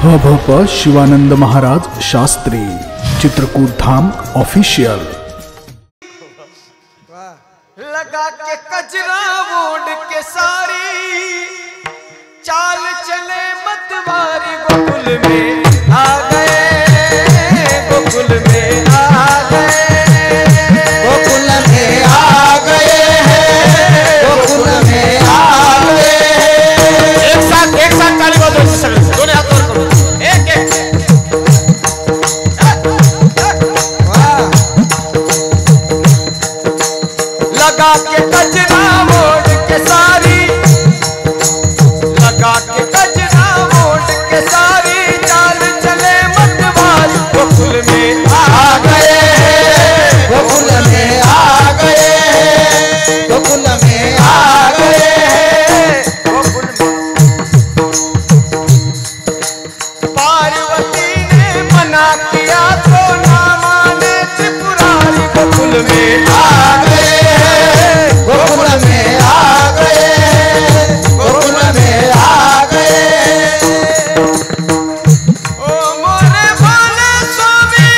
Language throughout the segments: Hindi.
भप शिवानंद महाराज शास्त्री चित्रकूट धाम ऑफिशियल। लगा के कजरा वोड के सारी चाल चले मतवारी गोकुल में आ गए, गोकुल में आ गए, गोकुल में आ गए हैं, गोकुल में आ गए हैं। एक साथ ताली बजाओ सगळे, दोन्ही हात वर करून एक एक लगा के कजरा वोड के सारी, लगा के कजरा वोड के सारी चाल चले मतवारी गोकुल में आ गए हैं, गोकुल में आ गए हैं, गोकुल में आ गए हैं, गोकुल में। पार्वती ने मना किया तो ना माने त्रिपुरारी गोकुल में आ गए हैं, गोकुल में आ गए हैं, गोकुल में आ गए हैं। ओ मोरे भोले स्वामी,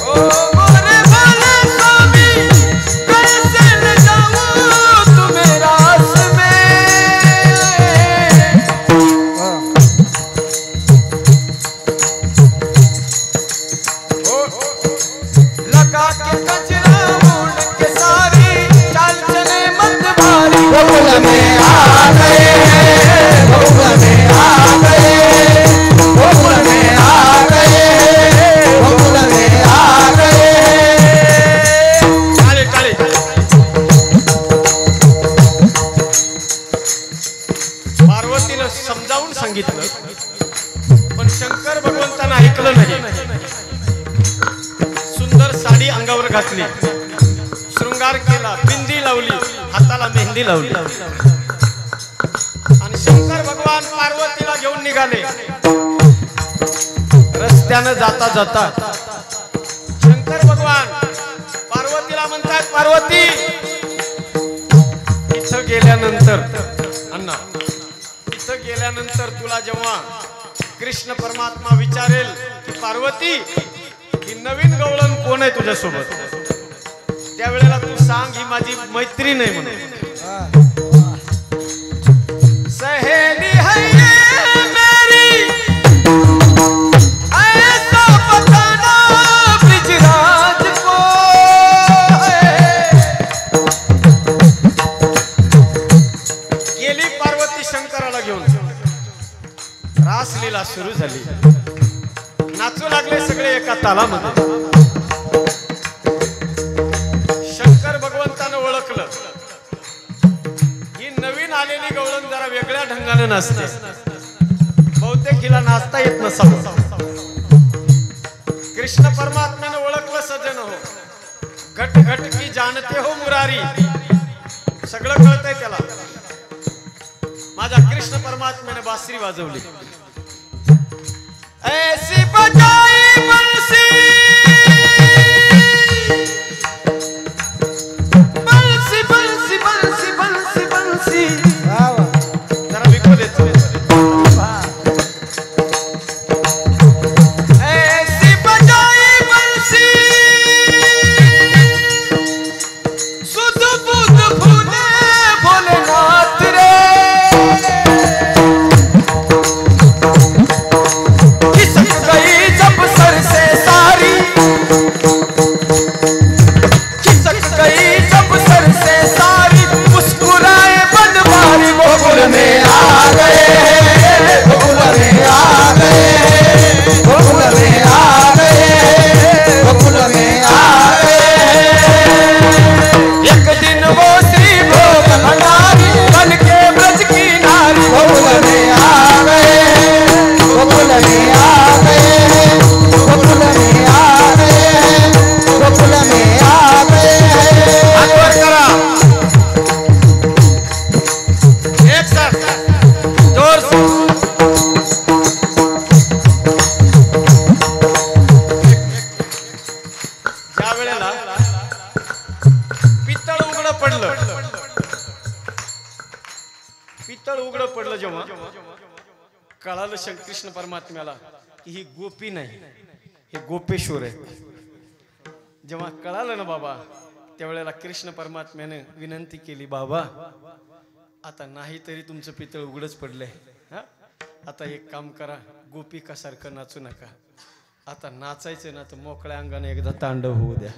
ओ मोरे भोले स्वामी, कैसे न जाऊं तुम्हें रास में। लगा के कजरा वोड के सारी चाल चले मतवारी गोकुल में आ गए हैं, गोकुल में आ गए हैं, गोकुल में आ गए हैं, गोकुल में आ गए हैं। टाळी टाळी। पार्वतीनं समजावून सांगितलं पण शंकर भगवंतानं ऐकलं नाही। सुंदर साडी अंगावर घातली, शृंगार केला, बिंदी लावली, हाताला मेहंदी लावली आणि शंकर भगवान पार्वतीला घेऊन निघाले। रस्त्यानं जाता जाता शंकर भगवान पार्वतीला म्हणतात, पार्वती इथं गेल्यानंतर अण्णा, इथं गेल्यानंतर तुला जेव्हा कृष्ण परमात्मा विचारेल की पार्वती ही नवीन गवळण कोण आहे तुझ्या सोबत, त्यावेळेला तू सांग ही माझी मैत्रीण आहे म्हणून। सहेली है ये मेरी, ऐसा बताना ब्रिजराज को है। गेली पार्वती शंकराला घेऊन, रासलीला सुरू झाली, नाचू लागले सगळे एका तालामध्ये। शंकर भगवंतानं ओळखलं ही नवीन आलेली गवळण जरा वेगळ्या ढंगाने नाचते, बहुतेक हिला नाचता येत नसावं। कृष्ण परमात्म्यानं ओळखलं, सजन हो घट घट की जानते हो मुरारी, सगळं कळतंय त्याला। माझ्या कृष्ण परमात्म्याने बासरी वाजवली, ऐसी बजाई बंसी, बंसी बंसी बंसी बंसी बंसी। जरा विको देतो। ऐसी बजाई बंसी, सुध बुध भूले भोलेनाथ रे। खिसक गई जब सर से सारी, खिसक गई जब सर से सारी, मुस्कुराए बनवारी गोकुल में आ गए हैं, गोकुल में आ गए हैं, गोकुल में आ गए हैं, गोकुल में आ गए हैं। एक दिन वो श्री भोग भंडारी बन के ब्रज की नारी। गोकुल में आ गए हैं, गोकुल में आ गए हैं, गोकुल में आ गए हैं, गोकुल में आ गए हैं। हाथ वर करा, एक साथ जोर से। ज्या वेळेला पितळ उघडं पडलं पितळ उघड पडलं जेव्हा कळालं श्रीकृष्ण परमात्म्याला की ही गोपी नाही, हे गोपेश्वर आहे. जेव्हा कळालं ना बाबा, त्यावेळेला कृष्ण परमात्म्याने विनंती केली, बाबा आता नाही तरी तुमचं पितळ उघडच पडलंय, हा आता एक काम करा, गोपिकासारखं नाचू नका, आता नाचायचं ना तर मोकळ्या अंगाने एकदा तांडव होऊ द्या.